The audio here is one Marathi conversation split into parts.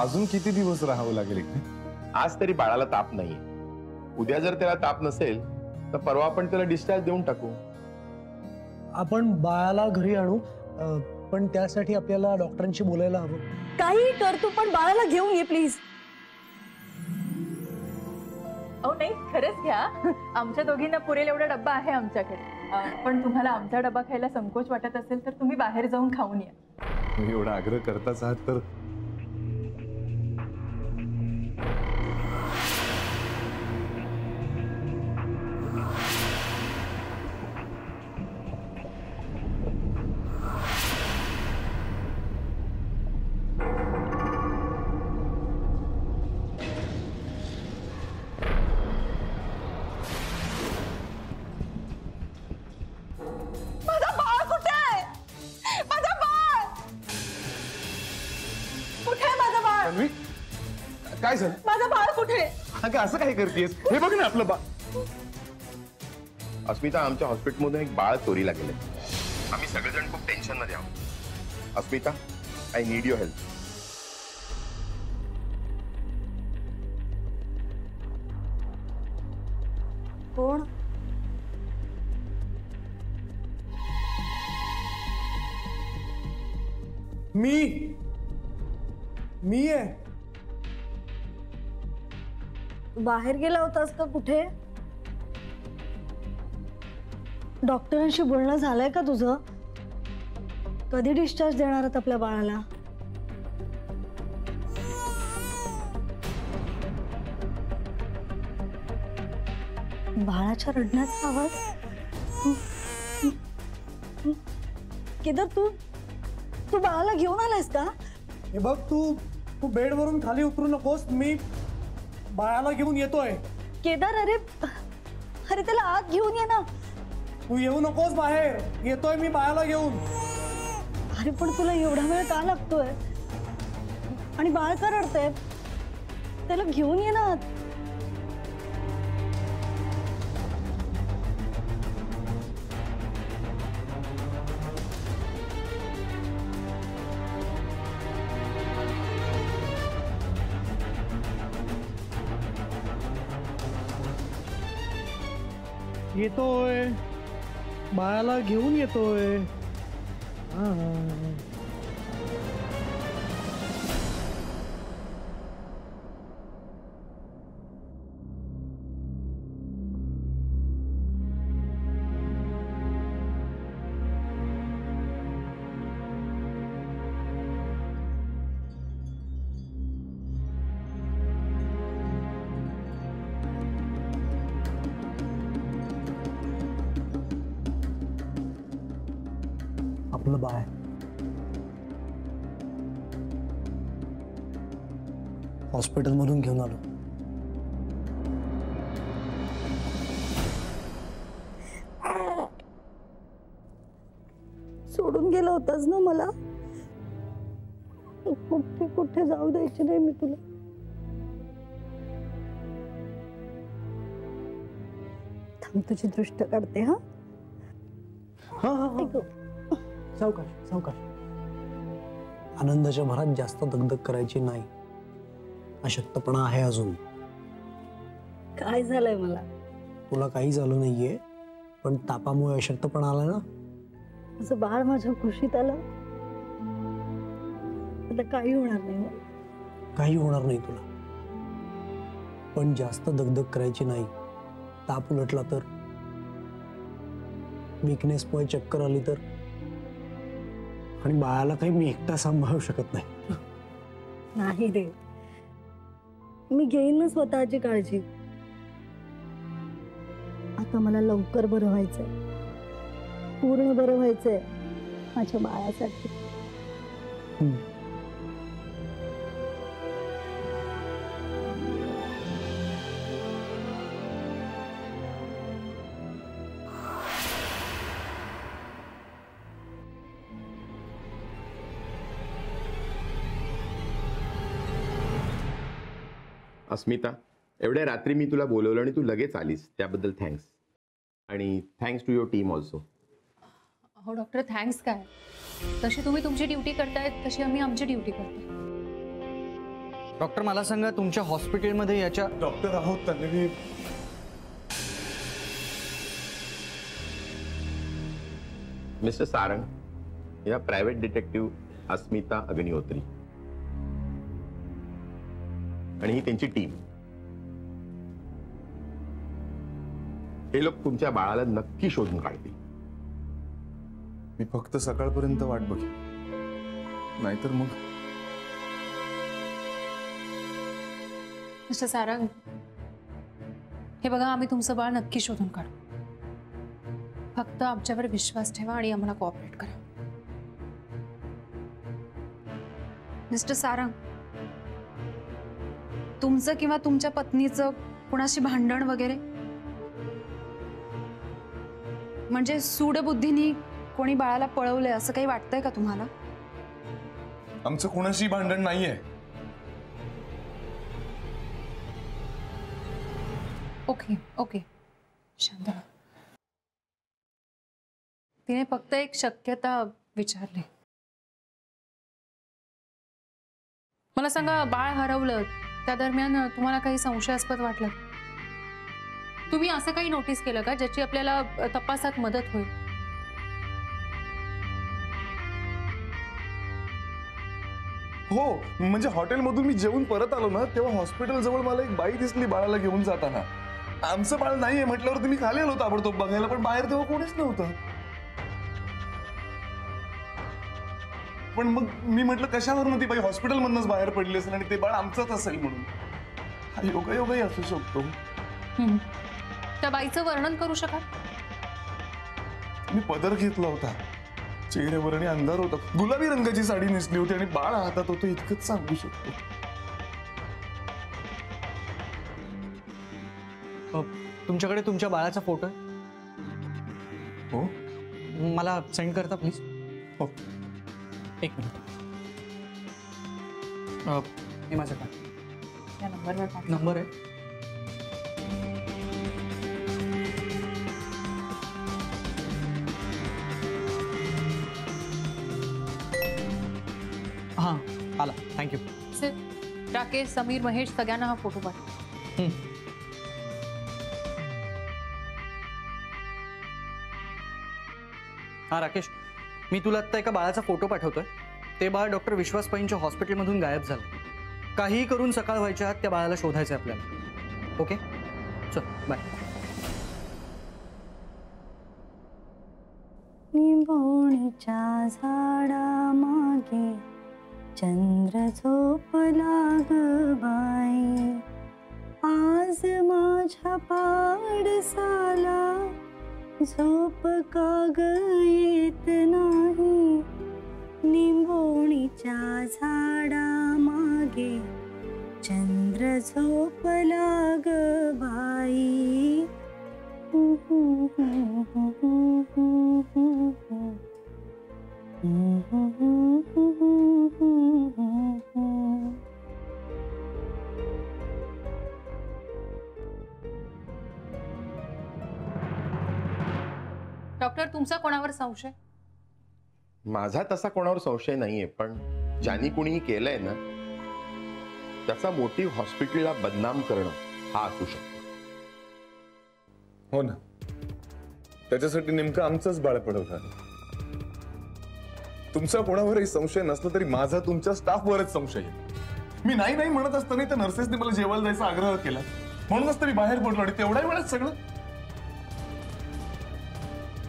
अजून किती दिवस राहावं लागेल इकडे? आज तरी बाळाला ताप नाहीये. उद्या जर त्याला ताप नसेल तर परवा आपण त्याला डिस्चार्ज देऊन टाकू. आपण बाळाला घरी आणू, पण त्यासाठी आपल्याला डॉक्टरांशी बोलायला हवं. काही कर तू, पण बाळाला घेऊन ये प्लीज. अहो नाही, खरंच घ्या. आमच्या दोघींना पुरेल एवढा डब्बा आहे आमच्याकडे. पण तुम्हाला आमचा डब्बा खायला संकोच वाटत असेल तर तुम्ही बाहेर जाऊन खाऊन या. तुम्ही एवढा आग्रह करताच आहात तर माझा बाळ कुठे आहे? माझा बाळ कुठे आहे? माझा बाळ, तन्वी, काय झालं? माझा बाळ कुठे? अगं असं काय करतेस? हे बघ ना आपलं बा. अस्मिता, आमच्या हॉस्पिटलमधून एक बाळ चोरीला गेले. आम्ही सगळेजण खूप टेन्शन मध्ये आहोत. अस्मिता, आय नीड युअर हेल्प. कोण? मी आहे. बाहेर गेला होतास का कुठे? डॉक्टरांशी बोलणं झालंय का तुझं? कधी डिस्चार्ज देणार आहात आपल्या बाळाला? बाळाच्या रडण्याचा आवाज. केदार, तू बाळाला घेऊन आलायस का? हे बघ, तू बेडवरून खाली उतरू नकोस. मी बाळाला घेऊन येतोय. केदार, अरे त्याला आत घेऊन ये ना. तू येऊ नकोस बाहेर. येतोय मी बाळाला घेऊन. अरे पण तुला एवढा वेळ का लागतोय? आणि बाळ का रडतंय? त्याला घेऊन ये ना आत. येतोय, बाळाला घेऊन येतोय. आपलं बाळ हॉस्पिटलमधून घेऊन आलो. सोडून गेला होतास ना मला. कुठे कुठे जाऊ द्यायचे नाही मी तुला. थांब, तुझी दृष्ट काढते. हा सावकाश सावकाश. आनंदाच्या भरात जास्त दगदग करायची नाही. अशक्तपणा आहे अजून. काय झालंय मला? तुला काही झालं नाहीये, पण तापामुळे अशक्तपणा आला ना. असं बाळ माझ्या खुशीत आलं. आता काही होणार नाही मला. काही होणार नाही तुला, पण जास्त दगदग करायची नाही. ताप उलटला तर, विकनेसमुळे चक्कर आली तर, आणि बाळाला काही मी एकटा सांभाळू शकत नाही. नाही रे, मी घेईन ना स्वतःची काळजी. आता मला लवकर बरं व्हायचंय, पूर्ण बरं व्हायचंय माझ्या बाळासाठी. अस्मिता, एवढ्या रात्री मी तुला बोलवलं आणि तू लगेच आलीस, त्याबद्दल थँक्स. आणि thanks to your team also. हो डॉक्टर, थँक्स काय. तशी तुम्ही तुमची ड्युटी करतायत तशी आम्ही आमची ड्युटी करतो. डॉक्टर मला सांगा तुमच्या हॉस्पिटलमध्ये याच्या डॉक्टर आहोत त्यांनी मिस्टर सारंग, या प्रायव्हेट डिटेक्टिव्ह अस्मिता अग्निहोत्री आणि ही त्यांची टीम. हे लोक तुमच्या बाळाला नक्की शोधून काढतील. मी फक्त सकाळपर्यंत वाट बघेन, नाहीतर मग मिस्टर सारंग, हे बघा, आम्ही तुमचं बाळ नक्की शोधून काढू. फक्त आमच्यावर विश्वास ठेवा आणि आम्हाला कोऑपरेट करा. मिस्टर सारंग, तुमचं किंवा तुमच्या पत्नीचं कुणाशी भांडण वगैरे, म्हणजे सूडबुद्धीनी कोणी बाळाला पळवलंय असं काही वाटतंय का तुम्हाला? आमचं कोणाशी भांडण नाहीये. ओके ओके, शांत राहा. तिने फक्त एक शक्यता विचारली. मला सांगा, बाळ हरवलं त्या दरम्यान तुम्हाला काही संशयास्पद वाटलं? तुम्ही असं काही नोटीस केलं का ज्याची आपल्याला तपासात मदत होईल? हो, म्हणजे हॉटेलमधून मी जेवून परत आलो ना, तेव्हा हॉस्पिटल जवळ मला एक बाई दिसली बाळाला घेऊन जाताना. आमचं बाळ नाहीये म्हटल्यावर तुम्ही खाली आलो ताबडतोब बघायला, पण बाहेर तेव्हा कोणीच नव्हतं. पण मग मी म्हटलं कशावरून ती बाई हॉस्पिटल मधनच बाहेर पडली असेल आणि ते बाळ आमचंच असेल म्हणून. हा योगायोगही असू शकतो. त्या बाईचं वर्णन करू शकाल? मी पदर घेतला होता, चेहऱ्यावर आणि अंधार होता, गुलाबी रंगाची साडी नेसली होती आणि बाळ हातात होतं, इतकंच सांगू शकतो. तुमच्याकडे तुमच्या बाळाचा फोटो आहे? हो, मला सेंड करता प्लीज? हो. एक मिनिट. हे माझं काय या नंबरवर पाठवा. नंबर आहे? हां, आला. थँक्यू. राकेश, समीर, महेश सगळ्यांना हा फोटो पाठवा. हां राकेश, मी तुला आत्ता एका बाळाचा फोटो पाठवतोय. ते बाळ डॉक्टर विश्वास पैंच्या हॉस्पिटलमधून गायब झालं. काहीही करून सकाळ व्हायच्या आत त्या बाळाला शोधायचं आहे आपल्याला. ओके, चल बाय. निंबोणीच्या झाडामागे चंद्र झोपला ग बाई, आज माझ्या पाडसाला झोप का ग येत नाही. निंबोणीच्या झाडामागे चंद्र झोपला ग बाई. डॉक्टर, तुमचा कोणावर संशय? माझा तसा कोणावर संशय नाहीये, पण ज्यांनी कुणीही केलंय ना, त्याचा मोटिव्ह हॉस्पिटलला बदनाम करणं हा असू शकतो. हो ना, त्याच्यासाठी नेमकं आमचंच बाळ पडवलं. तुमचा कोणावरही संशय नसला तरी माझा तुमच्या स्टाफवरच संशय आहे. मी नाही नाही म्हणत असताना त्या नर्सेसने मला जेवायला जायचा आग्रह केला, म्हणूनच तर मी बाहेर पडलो आणि तेवढ्या वेळात सगळं.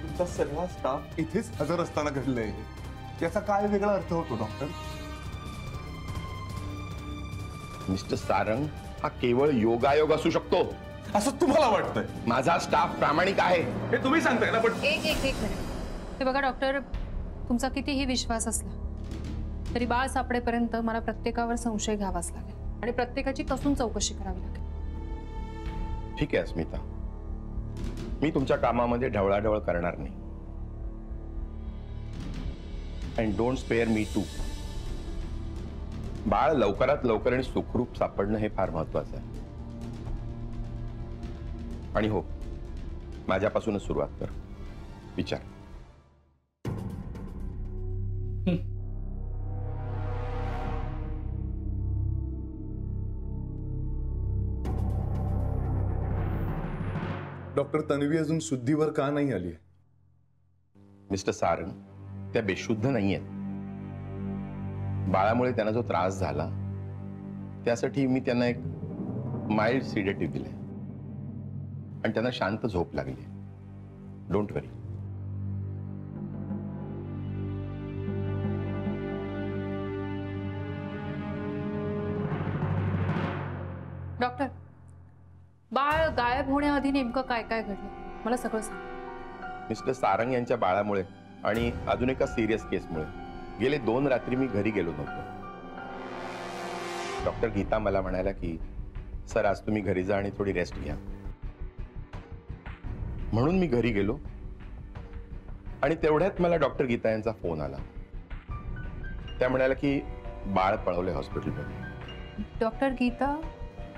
तुमचा सगळा स्टाफ इथेच हजर असताना घडलंय, याचा काय वेगळा अर्थ होतो डॉक्टर? मिस्टर सारंग, हा केवळ योगायोग असू शकतो असं तुम्हाला वाटतंय? माझा स्टाफ प्रामाणिक आहे हे तुम्ही सांगताय ना, पण एक एक मिनिट. हे बघा डॉक्टर, तुमचा कितीही विश्वास असला तरी बाळ सापडेपर्यंत मला प्रत्येकावर संशय घ्यावाच लागेल आणि प्रत्येकाची कसून चौकशी करावी लागेल. ठीक आहे अस्मिता, मी तुमच्या कामामध्ये ढवळाढवळ करणार नाही. And don't spare me too. बाळ लवकरात लवकर आणि सुखरूप सापडणं हे फार महत्वाचं आहे. आणि हो, माझ्यापासूनच सुरुवात कर. विचार. डॉक्टर तन्वी अजून शुद्धीवर का नाही आली? मिस्टर सारंग, त्या बेशुद्ध नाही आहेत. बाळामुळे त्यांना जो त्रास झाला त्यासाठी मी त्यांना एक माइल्ड सिडेटिव्ह दिले आणि त्यांना शांत झोप लागली. Don't worry. डॉक्टर, बाळ गायब होण्याआधी नेमकं काय काय घडलं मला सगळं सांग. मिस्टर सारंग यांच्या बाळामुळे आणि अजून एका सिरियस केसमुळे गेले 2 रात्री मी घरी गेलो नव्हतो. डॉक्टर गीता मला म्हणाल्या की सर आज तुम्ही घरी जा आणि थोडी रेस्ट घ्या. म्हणून मी घरी गेलो आणि तेवढ्यात मला डॉक्टर गीता यांचा फोन आला. त्या म्हणाल्या की बाळ पळवले हॉस्पिटलमध्ये. डॉक्टर गीता?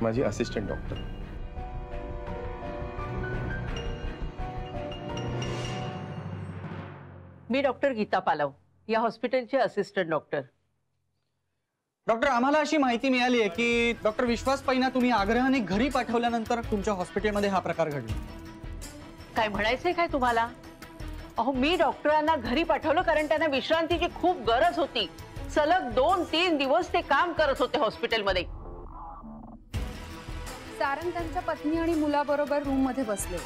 माझी असिस्टंट डॉक्टर. मी डॉक्टर गीता पालव, या हॉस्पिटलचे असिस्टंट डॉक्टर. डॉक्टर, आम्हाला अशी माहिती मिळाली आहे की डॉक्टर विश्वास पैना तुम्ही आग्रहाने घरी पाठवल्यानंतर तुमच्या हॉस्पिटलमध्ये हा प्रकार घडला. काय म्हणायचंय काय तुम्हाला? अहो, मी डॉक्टरांना घरी पाठवलं कारण त्यांना विश्रांतीची खूप गरज होती. सलग 2-3 दिवस ते काम करत होते हॉस्पिटलमध्ये. सारंग त्यांच्या पत्नी आणि मुलाबरोबर रूम मध्ये बसले.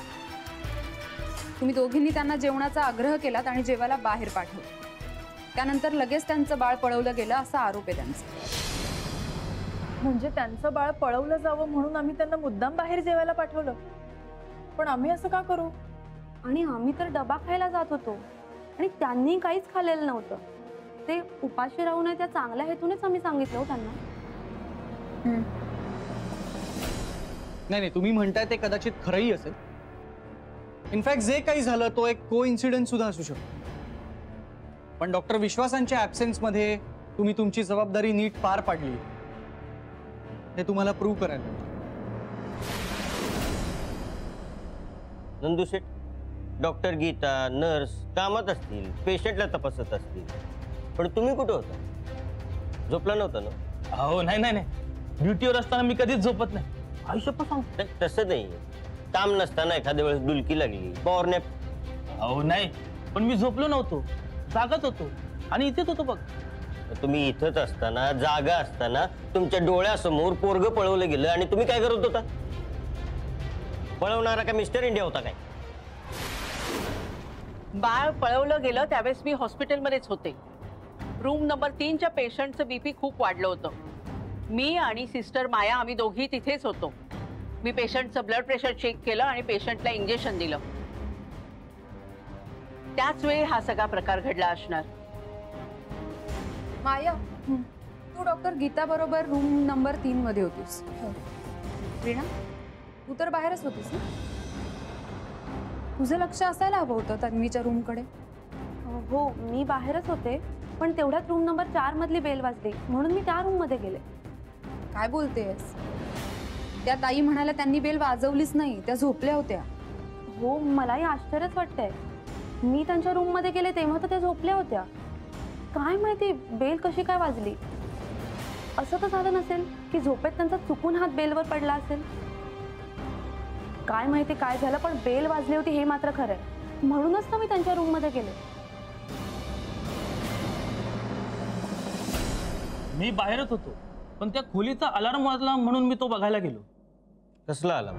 तुम्ही दोघींनी त्यांना जेवणाचा आग्रह केलात आणि जेवायला बाहेर पाठवलं. त्यानंतर लगेच त्यांचं बाळ पळवलं गेलं असा आरोप आहे त्यांचा. म्हणजे त्यांचं बाळ पळवलं जावं म्हणून आम्ही त्यांना मुद्दाम बाहेर जेवायला पाठवलं. पण आम्ही असं का करू? आणि आम्ही तर डबा खायला जात होतो आणि त्यांनी काहीच खाल्लेलं नव्हतं. ते उपाशी राहू नये त्या चांगल्या हेतूनेच आम्ही सांगितलं हो त्यांना. नाही, तुम्ही म्हणताय ते कदाचित खरंही असेल. इनफॅक्ट जे काही झालं तो एक कोइन्सिडन्स सुद्धा असू शकतो. पण डॉक्टर विश्वासांच्या ऍब्सेन्स मध्ये तुम्ही तुमची जबाबदारी नीट पार पाडली हे तुम्हाला प्रूव्ह करायला पाहिजे. नंदू शेठ, डॉक्टर गीता नर्स कामात असतील, पेशंटला तपासत असतील, पण तुम्ही कुठे होता? झोपला नव्हता ना? अहो नाही, ड्युटीवर असताना मी कधीच झोपत नाही. आयुष्यभर सांगतो. तसं नाही, काम नसताना एखाद्या वेळेस डुलकी लागली, पॉवर नॅप. अहो नाही, पण मी झोपलो नव्हतो, जागत होतो आणि इथेच होतो बघ. तुम्ही इथंच असताना, जागा असताना तुमच्या डोळ्यासमोर पोरग पळवलं गेलं आणि तुम्ही काय करत होता? पळवणारा का मिस्टर इंडिया होता काय? बाळ पळवलं गेलं त्यावेळेस मी हॉस्पिटलमध्येच होते. रूम नंबर 3च्या पेशंटचं बीपी खूप वाढलं होतं. मी आणि सिस्टर माया आम्ही दोघी तिथेच होतो. मी पेशंटचं ब्लड प्रेशर चेक केलं आणि पेशंटला इंजेक्शन दिलं. त्याच वेळी हा सगळा प्रकार घडला असणार. माया, तू डॉक्टर गीता बरोबर रूम नंबर 3 मध्ये होतीस. रीना, तू तर बाहेरच होतीस ना? तुझं लक्ष असायला हवं होतं तन्वीच्या रूमकडे. हो, मी बाहेरच होते, पण तेवढ्यात रूम नंबर 4 मधली बेल वाजली म्हणून मी त्या रूम मध्ये गेले. काय बोलतेस? त्या ताई म्हणाल्या त्यांनी बेल वाजवलीच नाही, त्या झोपल्या होत्या. हो, मलाही आश्चर्यच वाटतंय. मी त्यांच्या रूम मध्ये गेले तेव्हा तर त्या झोपल्या होत्या. काय माहिती बेल कशी काय वाजली. असं तर झालं नसेल की झोपेत त्यांचा चुकून हात बेलवर पडला असेल. काय माहिती काय झालं, पण बेल वाजली होती हे मात्र खरंय. म्हणूनच तर मी त्यांच्या रूम मध्ये गेले. मी बाहेरच होतो, पण त्या खोलीचा अलार्म वाजला म्हणून मी तो बघायला गेलो. कसला आला?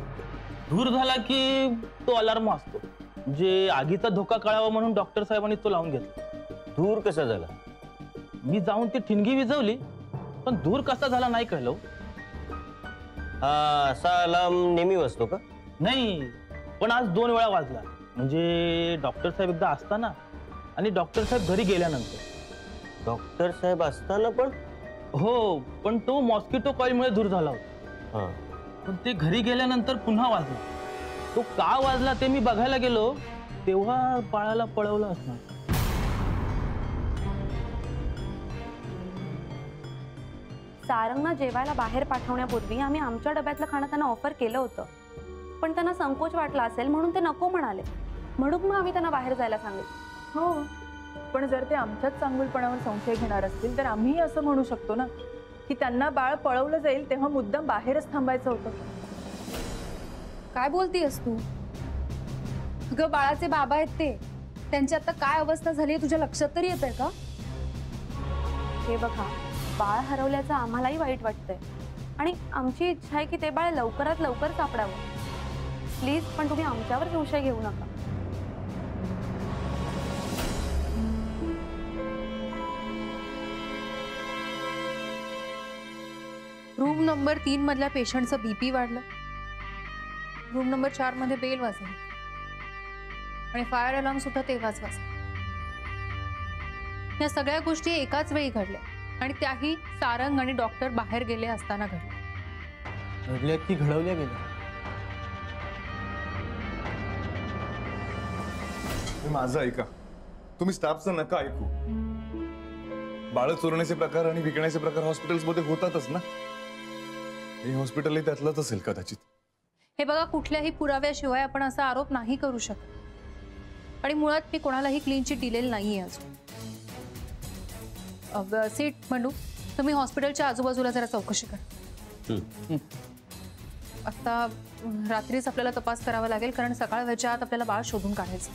धूर झाला की तो अलार्म वाजतो. म्हणजे आगीचा धोका कळावा म्हणून डॉक्टर साहेबांनी तो लावून घेतला. धूर कसा झाला? मी जाऊन ती ठिणगी विझवली, पण धूर कसा झाला नाही कळलं. हा असा अलार्म नेहमी वाजतो का? नाही, पण आज 2 वेळा वाजला. म्हणजे डॉक्टर साहेब एकदा असताना आणि डॉक्टर साहेब घरी गेल्यानंतर. डॉक्टर साहेब असताना पण? हो, पण तो मॉस्किटो कॉईलमुळे धूर झाला होता. पण ते घरी गेल्यानंतर पुन्हा वाजला. तो का वाजला ते मी बघायला गेलो तेव्हा बाळाला पळवलं असणार. सारंगना जेवायला बाहेर पाठवण्यापूर्वी आम्ही आमच्या डब्यातलं खाणं त्यांना ऑफर केलं होतं, पण त्यांना संकोच वाटला असेल म्हणून ते नको म्हणाले. म्हणून मग आम्ही त्यांना बाहेर जायला सांगितलं. हो, पण जर ते आमच्याच चांगुलपणावर संशय घेणार असतील तर आम्ही असं म्हणू शकतो ना की त्यांना बाळ पळवलं जाईल तेव्हा मुद्दाम बाहेरच थांबायचं होतं. काय बोलतीयस तू? अगं बाळाचे बाबा आहेत ते, त्यांची आता काय अवस्था झाली आहे तुझ्या लक्षात तरी येत आहे का? हे बघा, बाळ हरवल्याचं आम्हालाही वाईट वाटतंय आणि आमची इच्छा आहे की ते बाळ लवकरात लवकर सापडावं. प्लीज, पण तुम्ही आमच्यावर संशय घेऊ नका. रूम नंबर 3 मधल्या पेशंटचं बीपी वाढलं. रूम नंबर 4 मध्ये बेल वाजली आणि फायर अलार्म सुद्धा तेव्हाच वाजला. या सगळ्या गोष्टी एकाच वेळी घडल्या आणि त्याही सारंग आणि डॉक्टर बाहेर गेले असताना घडल्या. घडल्यात की घडवल्या गेल्या? माझं ऐका, तुम्ही स्टाफचं नका ऐकू. बाळ चोरण्याचे प्रकार आणि विकण्याचे प्रकार हॉस्पिटल्समध्ये होतातच ना. हे हॉस्पिटल त्यातलंच असेल कदाचित. हे बघा, कुठल्याही पुराव्याशिवाय आपण असा आरोप नाही करू शकत आणि मुळात मी कोणालाही क्लीन चिट दिलेली नाहीये अजून. सीट म्हणू, तुम्ही हॉस्पिटलच्या आजूबाजूला जरा चौकशी करा. आता रात्रीच आपल्याला तपास करावा लागेल कारण सकाळ व्हायच्या आत आपल्याला बाळ शोधून काढायचं.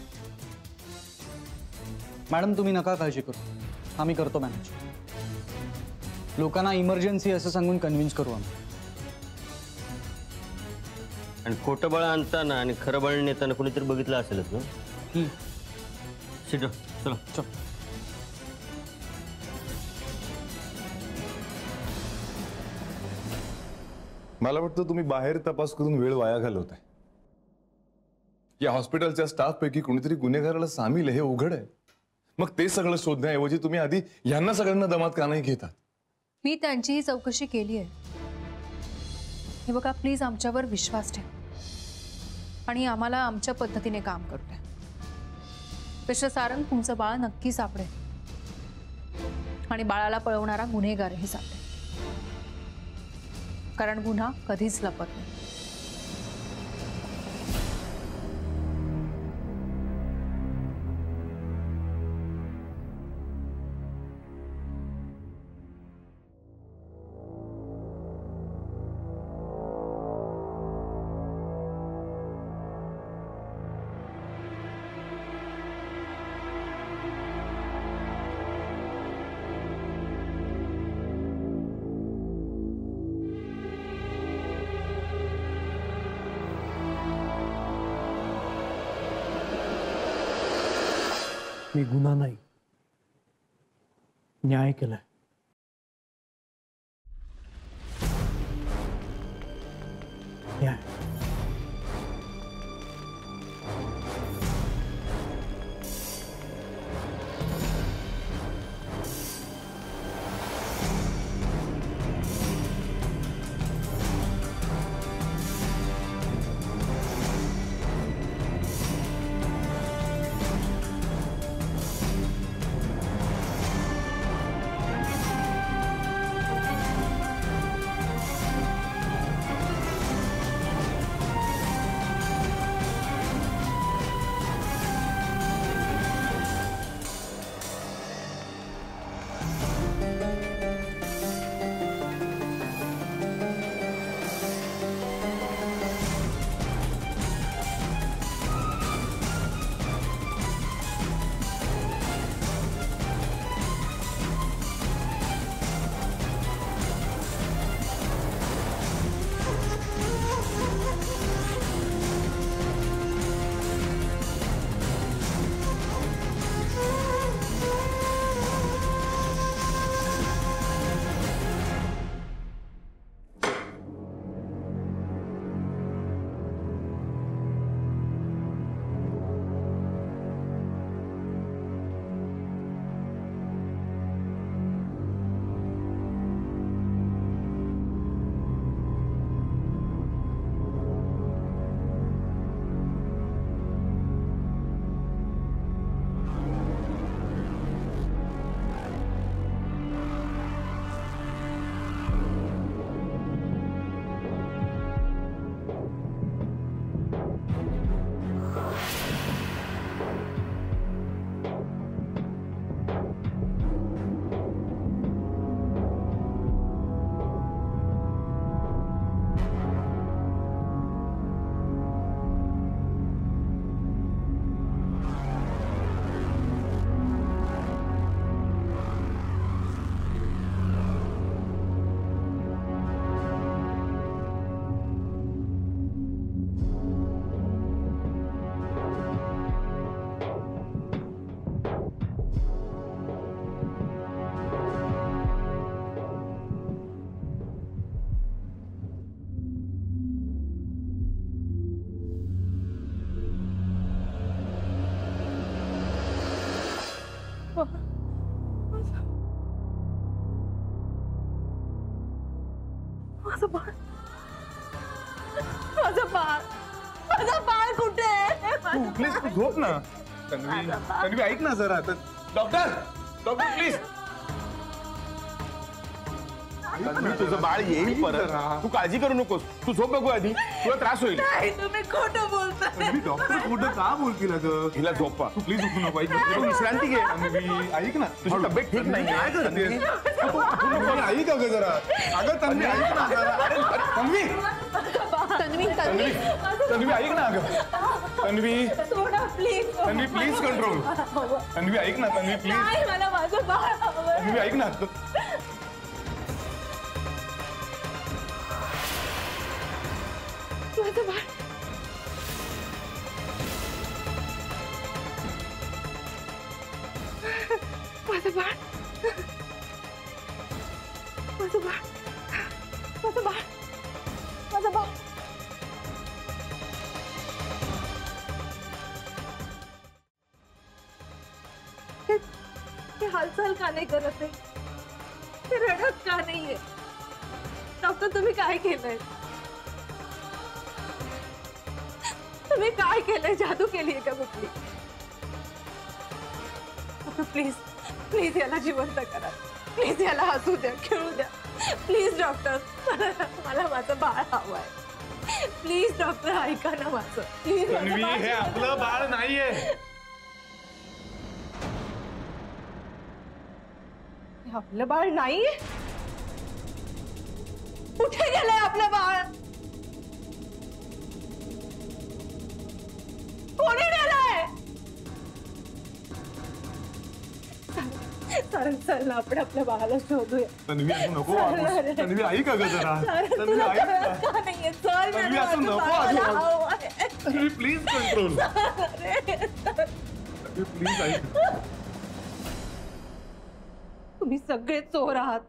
मॅडम तुम्ही नका काळजी करू, आम्ही करतो मॅनेज. लोकांना इमर्जन्सी असं सांगून कन्व्हिन्स करू आम्ही. आणि खोटं बाळ आणताना आणि खरं बाळ नेताना कोणीतरी बघितलं असेलच ना. सीट चला चल. मला वाटतं तुम्ही बाहेर तपास करून वेळ वाया घालवताय. या हॉस्पिटलच्या स्टाफ पैकी कोणीतरी गुन्हेगाराला सामील आहे हे उघड आहे. मग ते सगळं शोधण्याऐवजी तुम्ही आधी यांना सगळ्यांना दमात का नाही घेतात? मी त्यांचीही चौकशी केली आहे. हे बघा, प्लीज आमच्यावर विश्वास ठेवा आणि आम्हाला आमच्या पद्धतीने काम करू द्या. मिस्टर सारंग, तुमचं बाळ नक्की सापडेल आणि बाळाला पळवणारा गुन्हेगारही सापडेल, कारण गुन्हा कधीच लपत नाही. मी गुन्हा नाही, न्याय केलाय. न्याय. माझं बाळ माझं बाळ माझं बाळ कुठे आहे? तू प्लीज तू झोप ना. तन्वी तन्वी ऐक ना जरा. Doctor doctor please. तन्वी, तुझं बाळ येईल परत. तू काळजी करू नकोस. तू झोप बघू आधी, तुला त्रास होईल. नाही, तुम्ही खोटं बोलताय. तन्वी डॉक्टर खोटं का बोलतील अगं? हिला झोपवा. तू प्लीज उठू नको. ऐक तू विश्रांती घे. तन्वी ऐक ना. तुझी तब्येत ठीक नाही. काय करतेस? तन्वी ऐक अगं जरा. अगं तन्वी ऐक ना जरा. तन्वी तन्वी तन्वी तन्वी ऐक ना अगं. तन्वी सोडा please. Tanvi please control. Tanvi ऐक ना. तन्वी प्लीज. नाही, मला माझं बाळ हवंय. तन्वी ऐक ना. माझं बाळ माझं बाळ माझं बाळ माझं बाळ माझं बाळ. ते हालचाल का नाही करत आहे? ते रडत का नाहीये? डॉक्टर, तुम्ही काय केलंय? तुम्ही काय केलंय? जादू केलीये का कुठली? प्लीज प्लीज याला जिवंत करा. प्लीज याला हसू द्या, खेळू द्या. प्लीज डॉक्टर, मला माझं बाळ हवंय. प्लीज डॉक्टर, ऐका ना माझं. प्लीज. तन्वी हे आपलं बाळ नाहीये. आपलं बाळ नाहीये? कुठे गेलंय आपलं बाळ? कोणी नेलंय? चल ना, आपण आपल्या बाळाला शोधूया. तन्वी असं नको वागूस. तन्वी ऐक अगं जरा. तन्वी तुला ऐक ना. कळत का नाहीये? चल तन्वी ना, असं माझं नको बाळाला वागू. हवंय. Tanvi please control. अरे, तन्वी प्लीज ऐक. तुम्ही सगळे चोर आहात.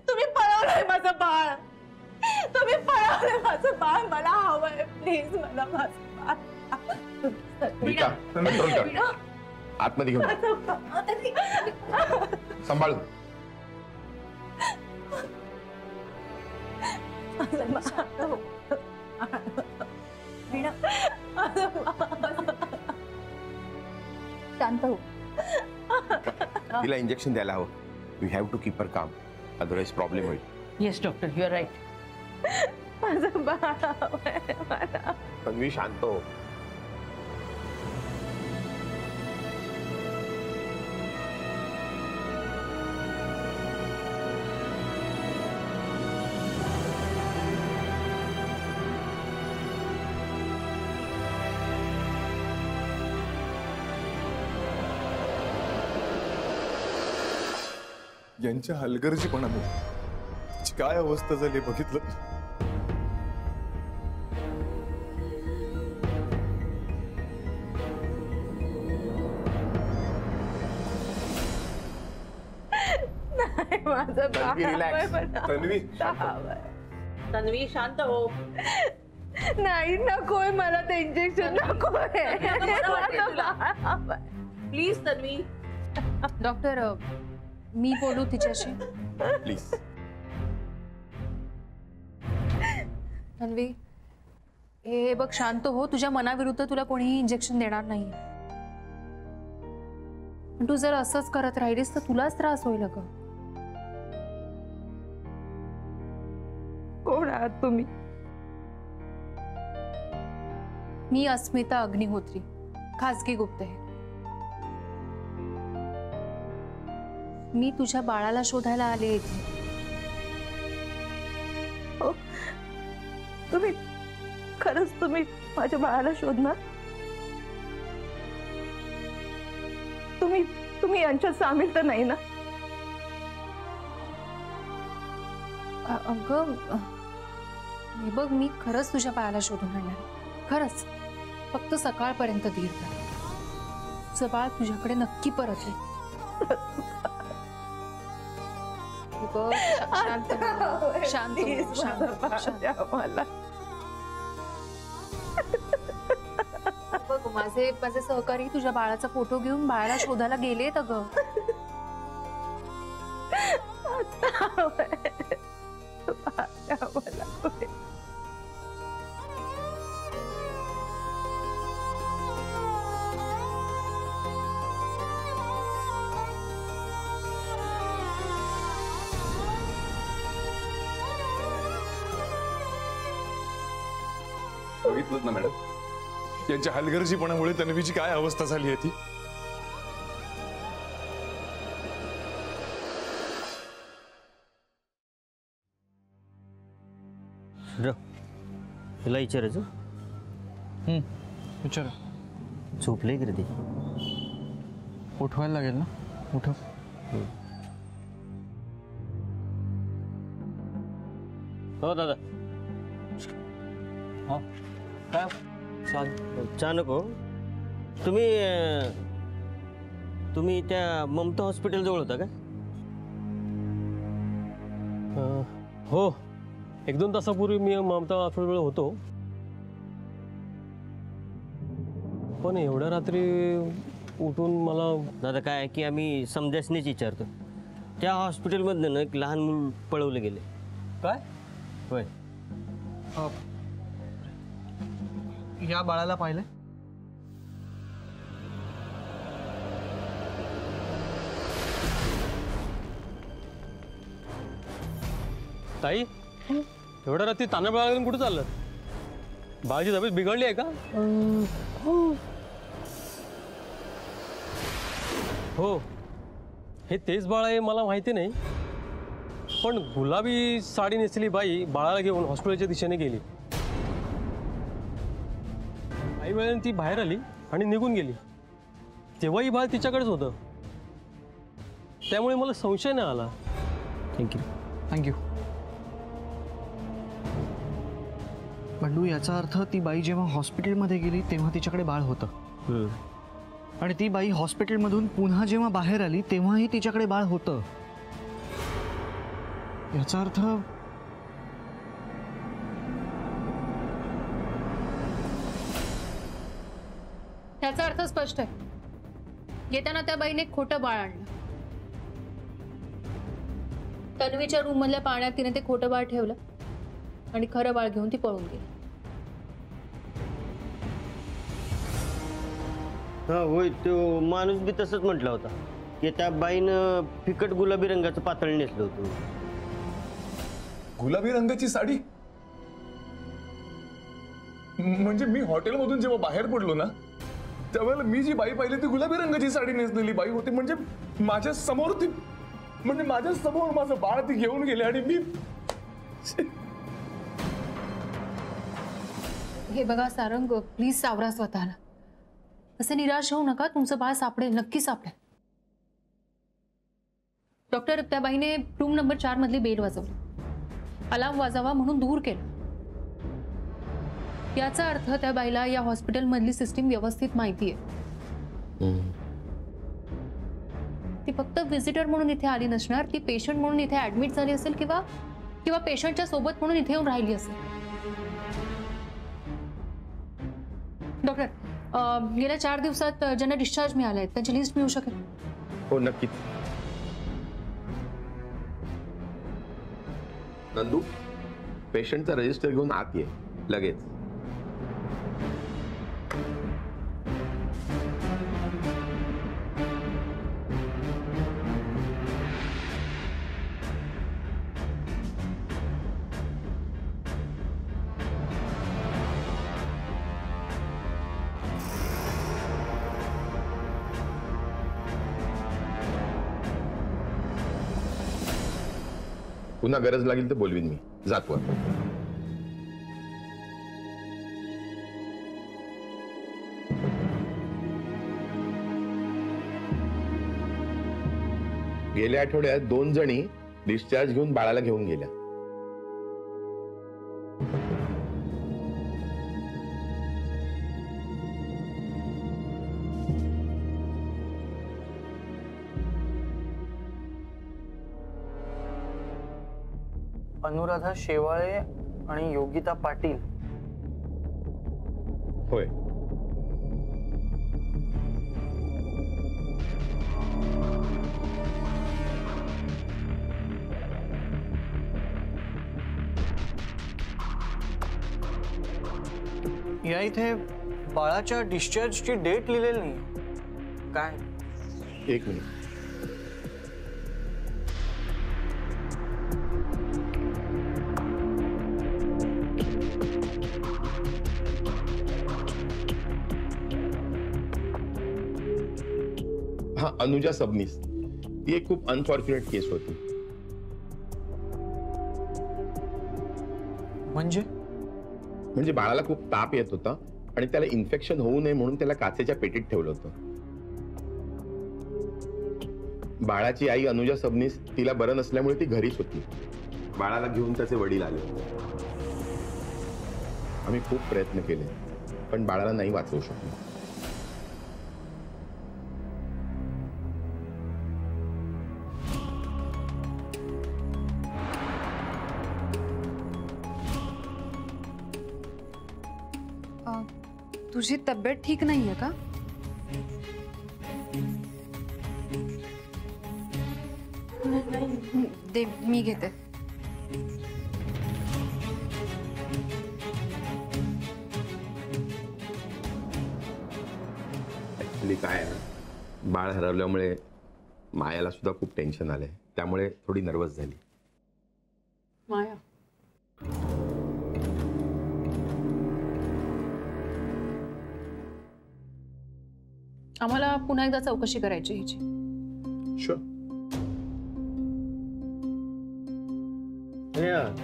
तुम्ही पळवलंय माझं बाळ. तुम्ही पळवलंय माझं बाळ. मला हवंय. प्लीज मला माझं बाळ. मीका, कंट्रोल कर. आतमध्ये घेऊन सांभाळून. शांत हो. तिला इंजेक्शन द्यायला हवं. We have to keep her calm, otherwise problem होईल. Yes doctor, you are right. माझं बाळ हवंय मला. तन्वी शांत हो. यांच्या हलगर्जीपणामुळे तिची काय अवस्था झाली बघितलं. नाही, माझं बाळ तन्वी, relax. हवंय मला. तन्वी हवंय. तन्वी शांत हो. नाही, नकोय मला ते इंजेक्शन. नकोय. माझं बाळ हवंय. प्लीज तन्वी. डॉक्टर, मी बोलू तिच्याशी? प्लीज. तन्वी, हे बघ, शांत हो. तुझ्या मनाविरुद्ध तुला कोणीही इंजेक्शन देणार नाही. पण तू जर असंच करत राहिलीस तर तुलाच त्रास होईल अगं. कोण आहात तुम्ही? मी अस्मिता अग्निहोत्री, खासगी गुप्तहेर. मी तुझ्या बाळाला शोधायला आले इथे. हो, तुम्ही खरंच तुम्ही माझ्या बाळाला शोधणार? तुम्ही यांच्यात सामील तर नाही ना? अगं, हे बघ, मी खरंच तुझ्या बाळाला शोधून आणणार. खरंच. फक्त सकाळपर्यंत धीर धर. तुझं बाळ तुझ्याकडे नक्की परत येईल. शांत हो, शांत हो, शांत हो, शांत हो. मला बघ, माझे माझे सहकारी तुझ्या बाळाचा फोटो घेऊन बाळाला शोधायला गेलेत अगं. बघितलं ना मॅडम, यांच्या हलगर्जीपणामुळे तन्वीची काय अवस्था झाली आहे ती. हिला विचारायचं विचारा. झोपले की रे ते? उठवायला लागेल ना, उठव. हो दादा. हा काय चहा नको. तुम्ही त्या ममता हॉस्पिटल जवळ होता का? हो, 1-2 तासापूर्वी मी ममता हॉस्पिटलवर होतो. पण एवढ्या रात्री उठून मला दादा काय आहे की आम्ही समजासनीच विचारतो. त्या हॉस्पिटलमधनं ना एक लहान मूल पळवलं गेले. काय? होय. या बाळाला पाहिलंय? ताई, एवढ्या रात्री ताना बाळा कुठे चाललं? बाळाची तब्येत बिघडली आहे का? हो, हे तेच बाळ आहे मला माहिती नाही. पण गुलाबी साडी नेसलेली बाई बाळाला घेऊन हॉस्पिटलच्या दिशेने गेली. काही वेळाने ती बाहेर आली आणि निघून गेली. तेव्हाही बाळ तिच्याकडेच होतं. त्यामुळे मला संशय नाही आला. थँक्यू. थँक्यू. बंडू, याचा अर्थ ती बाई जेव्हा हॉस्पिटलमध्ये गेली तेव्हा तिच्याकडे बाळ होतं. आणि ती बाई हॉस्पिटलमधून पुन्हा जेव्हा बाहेर आली तेव्हाही तिच्याकडे बाळ होतं. याचा अर्थ त्याचा अर्थ स्पष्ट आहे. येताना त्या बाईने खोटं बाळ आणलं. तन्वीच्या रूम मधल्या पाण्यात तिने ते खोटं बाळ ठेवलं आणि खरं बाळ घेऊन ती पळून गेली. हा होय, तो माणूस बी तसंच म्हटला होता की त्या बाईनं फिकट गुलाबी रंगाचं पातळ नेसलं होतं. गुलाबी रंगाची साडी? म्हणजे मी हॉटेलमधून जेव्हा बाहेर पडलो ना त्यावेळेला मी जी बाई पाहिली ती गुलाबी रंगाची साडी नेसलेली बाई होती. म्हणजे माझ्या समोर ती, म्हणजे माझ्या समोर माझं बाळ ती घेऊन गेली आणि मी. हे बघा सारंग, प्लीज सावरा स्वतःला. असे निराश होऊ नका. तुमचं बाळ सापडेल, नक्की सापडेल. डॉक्टर, त्या बाईने रूम नंबर 4 मधली बेल वाजवली. अलार्म वाजावा म्हणून दूर केलं. याचा अर्थ त्या बाईला या हॉस्पिटल मधली सिस्टीम व्यवस्थित माहिती आहे. ती फक्त व्हिजिटर म्हणून इथे आली नसणार. ती पेशंट म्हणून इथे ऍडमिट झाली असेल किंवा पेशंटच्या सोबत म्हणून इथे येऊन राहिली असेल. डॉक्टर, गेल्या 4 दिवसात ज्यांना डिस्चार्ज मिळालाय त्यांची लिस्ट मिळू शकेल? हो नक्कीच. नंदू, पेशंटचा रजिस्टर घेऊन आत ये लगेच. पुन्हा गरज लागेल तर बोलवीन मी. जातो. गेल्या आठवड्यात 2 जणी डिस्चार्ज घेऊन बाळाला घेऊन गेल्या. अनुराधा शेवाळे आणि योगिता पाटील. होय. या इथे बाळाच्या डिस्चार्जची डेट लिहिलेली नाही काय? एक मिनिट. हा, अनुजा सबनीस. ती एक खूप अनफॉर्च्युनेट केस होती. म्हणजे बाळाला खूप ताप येत होता आणि त्याला इन्फेक्शन होऊ नये म्हणून त्याला काचेच्या पेटीत ठेवलं होतं. बाळाची आई अनुजा सबनीस तिला बरं नसल्यामुळे ती घरीच होती. बाळाला घेऊन त्याचे वडील आले. आम्ही खूप प्रयत्न केले पण बाळाला नाही वाचवू शकलो. तुझी तब्येत ठीक नाहीये का? दे, मी घेते. ऍक्च्युली काय आहे, बाळ हरवल्यामुळे मायाला सुद्धा खूप टेन्शन आलंय. त्यामुळे थोडी नर्वस झाली. माया, आम्हाला पुन्हा एकदा चौकशी करायची ह्याची. शुअर.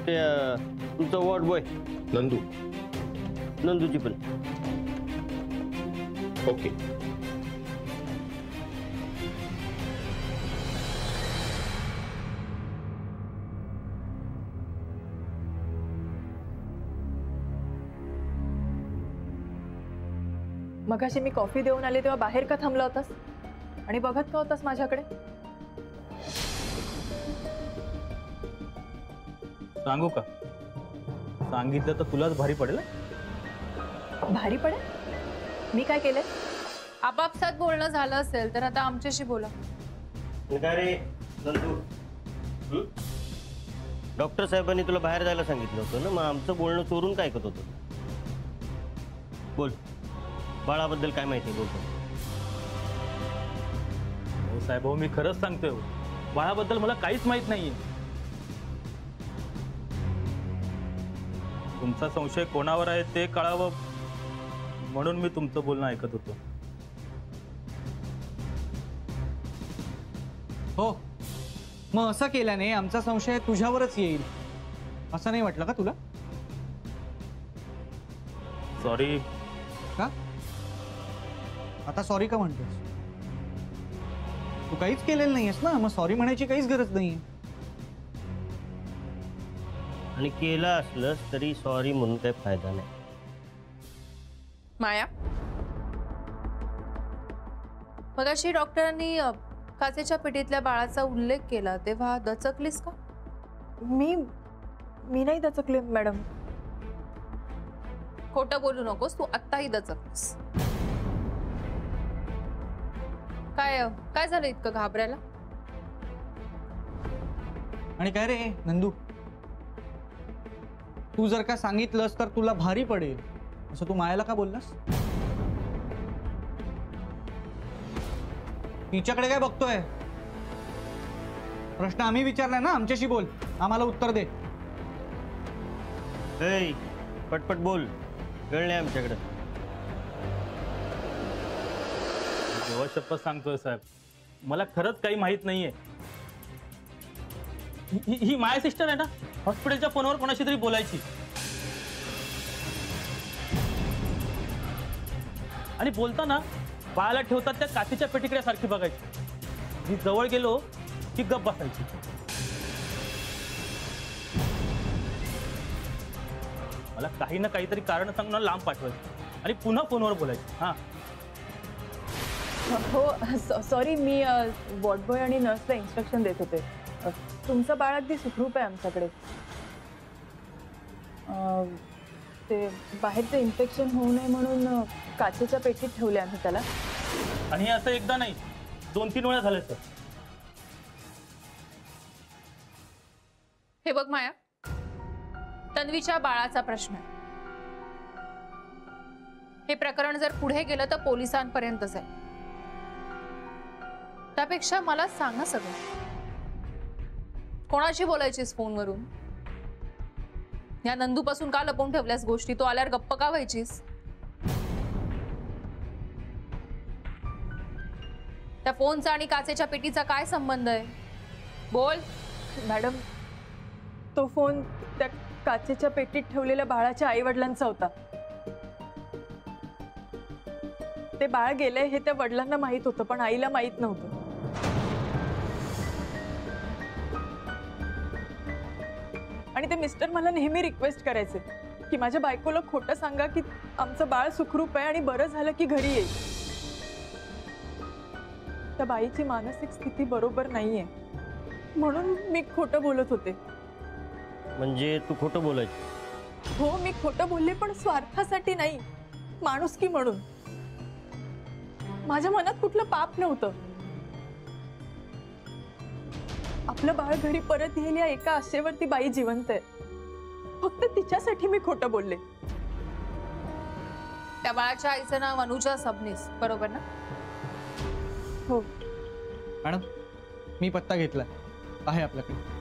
ते तुमचा वॉर्ड बॉय नंदू. नंदूची पण. ओके. मगाशी मी कॉफी देऊन आले तेव्हा बाहेर का थांबला होतास आणि बघत का होतास माझ्याकडे? सांगू का? सांगितलं तर तुलाच भारी पडेल. भारी पडेल? मी काय केलंय? आपापसात बोलणं झालं असेल तर आता आमच्याशी बोला. काय रे नंदू, डॉक्टर साहेबांनी तुला बाहेर जायला सांगितलं होतं ना, मग आमचं बोलणं चोरून काय ऐकत होतं? बोल, बाळाबद्दल काय माहिती बोलतो? हो साहेब, हो मी खरंच सांगतोय. बाळाबद्दल मला काहीच माहित नाहीये. तुमचा संशय कोणावर आहे ते कळावं म्हणून मी तुमचं बोलणं ऐकत होतो. हो, मग असं केल्याने आमचा संशय तुझ्यावरच येईल असं नाही वाटलं का तुला? सॉरी. का आता सॉरी का म्हणतोस? तू काहीच केलेलं नाहीयेस ना, मग सॉरी म्हणायची काहीच गरज नाहीये. आणि केलं असलंस तरी सॉरी म्हणून काही फायदा नाही. माया, मगाशी डॉक्टरांनी काचेच्या पेटीतल्या बाळाचा उल्लेख केला तेव्हा दचकलीस का? मी नाही दचकले मॅडम. खोटं बोलू नकोस, तू आत्ताही दचकलीस. काय झालं इतकं घाबरायला? आणि काय रे नंदू, तू जर का सांगितलंस तर तुला भारी पडेल असं तू मायाला का बोललास? तिच्याकडे काय बघतोय? प्रश्न आम्ही विचारलाय ना, आमच्याशी बोल, आम्हाला उत्तर दे. ए, पटपट बोल, वेळ नाही आमच्याकडे. देवा शपथ सांगतोय साहेब, मला खरंच काही माहित नाहीये. ही माया सिस्टर आहे ना, हॉस्पिटलच्या फोनवर कोणाशी तरी बोलायची आणि बोलताना बाळाला ठेवतात त्या काचेच्या पेटीकडे सारखी बघायची. मी जवळ गेलो की गप बसायची. मला काही ना काहीतरी कारण सांगून लांब पाठवायची आणि पुन्हा फोनवर बोलायची. हा हो सॉरी, मी वॉर्ड बॉय आणि नर्सला इन्स्ट्रक्शन देत होते. तुमचं बाळ अगदी सुखरूप आहे आमच्याकडे. ते बाहेरचं इन्फेक्शन होऊ नये म्हणून काचेच्या पेटीत ठेवले आम्ही त्याला. आणि हे असं एकदा नाही, 2-3 वेळा झालं सर. हे बघ माया, तन्वीच्या बाळाचा प्रश्न आहे. हे प्रकरण जर पुढे गेलं तर पोलिसांपर्यंत जाईल. त्यापेक्षा मला सांग सगळं. कोणाशी बोलायचीस फोनवरून? या नंदूपासून का लपवून ठेवल्यास गोष्टी? तो आल्यावर गप्प का व्हायचीस? त्या फोनचा आणि काचेच्या पेटीचा काय संबंध आहे? बोल. मॅडम, तो फोन त्या काचेच्या पेटीत ठेवलेल्या बाळाच्या आई वडिलांचा होता. ते बाळ गेलंय हे त्या वडिलांना माहित होतं, पण आईला माहित नव्हतं. आणि ते मिस्टर मला नेहमी रिक्वेस्ट करायचे की माझ्या बायकोला खोटं सांगा की आमचं बाळ सुखरूप आहे आणि बरं झालं की घरी येईल. त्या बाईची मानसिक स्थिती बरोबर नाहीये म्हणून मी खोटं बोलत होते. म्हणजे तू खोटं बोलायची? हो, मी खोटं बोलले, पण स्वार्थासाठी नाही, माणुसकी म्हणून. माझ्या मनात कुठलं पाप नव्हतं. आपलं बाळ घरी परत येईल या एका आशेवरती बाई जिवंत आहे. फक्त तिच्यासाठी मी खोटं बोलले. त्या बाळाच्या आईचं नाव अनुजा सबनीस, बरोबर ना? हो मॅडम, मी पत्ता घेतला आहे आपल्याकडे.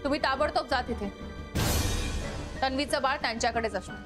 तुम्ही ताबडतोब जा तिथे. तन्वीचं बाळ त्यांच्याकडेच असणार.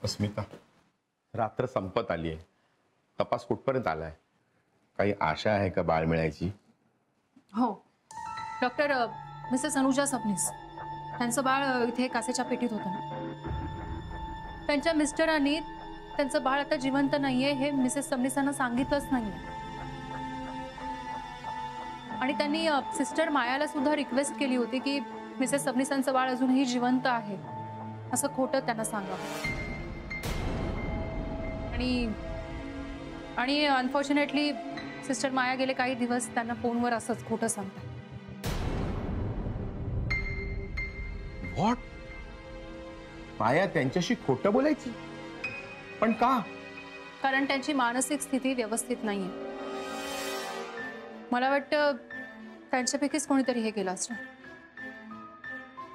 अस्मिता, रात्र संपत आली आहे. तपास कुठपर्यंत आलाय? काही आशा आहे का बाळ मिळायची? हो डॉक्टर, मिसेस अनुजा सबनीस, त्यांचं बाळ इथे काचेच्या पेटीत होतं ना. त्यांच्या मिस्टरांनी त्यांचं बाळ आता जिवंत नाहीये हे मिसेस सबनीसांना सांगितलंच नाहीये. आणि त्यांनी सिस्टर मायाला सुद्धा रिक्वेस्ट केली होती की मिसेस सबनीसांचं बाळ अजूनही जिवंत आहे असं खोटं त्यांना सांगावं. आणि अनफॉर्च्युनेटली सिस्टर माया गेले काही दिवस त्यांना फोनवर असंच खोटं सांगतात. व्हॉट? माया त्यांच्याशी खोटं बोलायची? पण का? कारण त्यांची मानसिक स्थिती व्यवस्थित नाहीये. मला वाटतं त्यांच्यापैकीच कोणीतरी हे केलं असणार.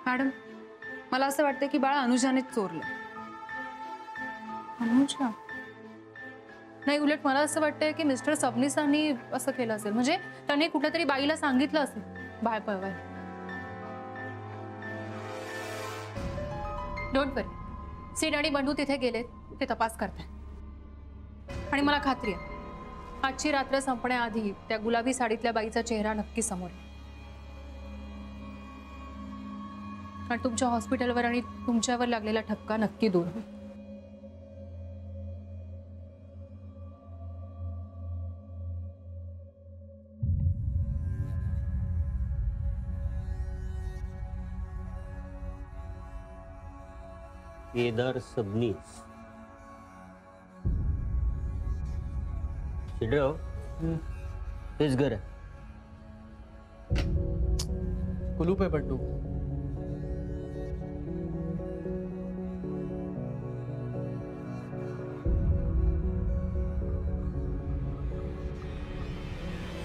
मॅडम, मला असं वाटतं की बाळ अनुजानेच चोरलं. अनुजा? नाही, उलट मला असं वाटतंय की मिस्टर सबनीसांनी असं केलं असेल. म्हणजे त्यांनी कुठल्या तरी बाईला सांगितलं असेल बाळ पळवायला. डोंट वरी, सीड आणि बंडू तिथे गेलेत, ते तपास करतात. आणि मला खात्री आहे आजची रात्र संपण्याआधी त्या गुलाबी साडीतल्या बाईचा चेहरा नक्की समोर येईल. आणि तुमच्या हॉस्पिटलवर आणि तुमच्यावर लागलेला ठपका नक्की दूर होईल. केदार सबनीस. शिडराव, हेच घर आहे. कुलूप आहे बंडू.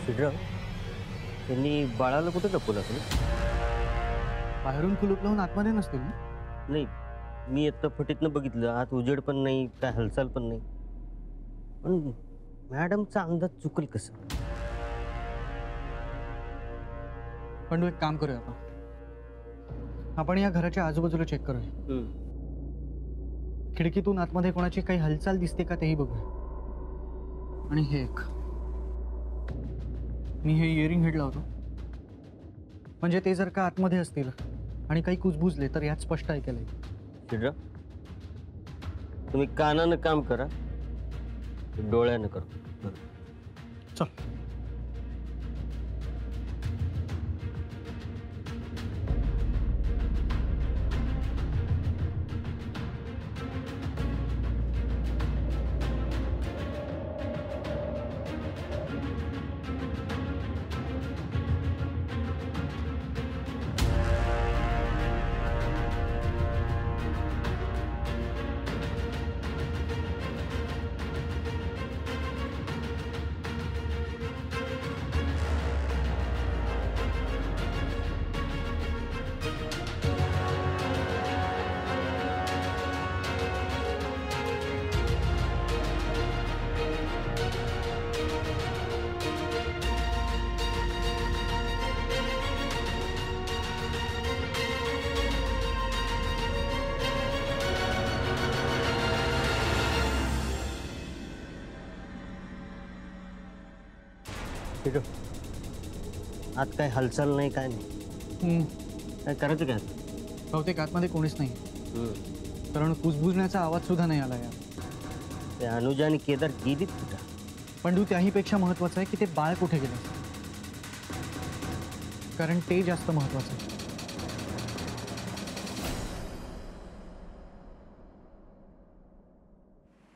शिडराव, त्यांनी बाळाला कुठे लपवलं असेल? बाहेरून कुलूप लावून आतमध्ये नसतील ना? नाही, मी आता फटीतनं बघितलं, आत उजेड पण नाही, काय हालचाल पण नाही. पण मॅडमचा अंदाज चुकल कसं? पण एक काम करूया आपण या घराच्या आजूबाजूला चेक करूया. खिडकीतून आतमध्ये कोणाची काही हालचाल दिसते का तेही बघूया. आणि हे एक, मी हे इयरिंग हेड लावतो, म्हणजे ते जर का आतमध्ये असतील आणि काही कुजबुजले तर यात स्पष्ट ऐकायला येईल. शिडराव, तुम्ही कानानं काम करा, डोळ्यानं करा. चल. ठीक आहे. आत काय हालचाल नाही काय नाही. काय करायचं काय आता? बहुतेक आतमध्ये कोणीच नाही, कारण कुजबुजण्याचा आवाज सुद्धा नाही आला यार. ते अनुजा आणि केदार गेलीत कुठं? पण तू त्याहीपेक्षा महत्वाचं आहे की ते बाळ कुठे गेलं, कारण ते जास्त महत्वाचं आहे.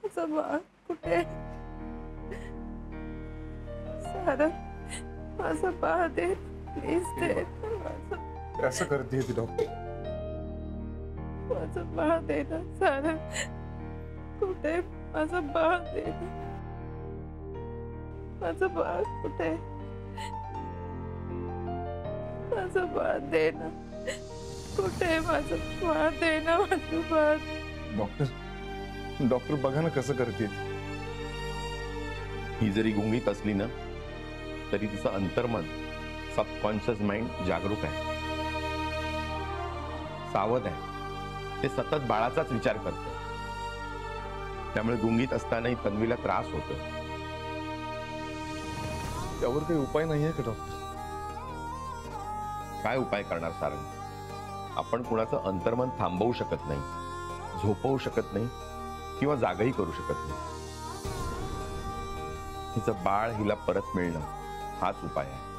माझं बाळ कुठे? सारंग, माझं बाळ दे, प्लीज दे. असं करते ती डॉक्टर. माझं बाळ दे ना सारंग. कुठे माझं बाळ दे ना. माझं बाळ कुठे? माझं बाळ दे ना. कुठे माझं बाळ दे ना. माझं बाळ. डॉक्टर बघा ना कसं करते. ही जरी गुंगीत असली ना तरी तिचं अंतर्मन, सबकॉन्शियस माइंड जागरूक आहे, सावध आहे. ते सतत बाळाचाच विचार करते. त्यामुळे गुंगीत असतानाही तन्वीला त्रास होतो. त्यावर काही उपाय नाहीये का डॉक्टर? काय उपाय करणार सारंग? आपण कुणाचं अंतर्मन थांबवू शकत नाही, झोपवू शकत नाही किंवा जागही करू शकत नाही. तिचं बाळ हिला परत मिळणं हाच उपाय आहे.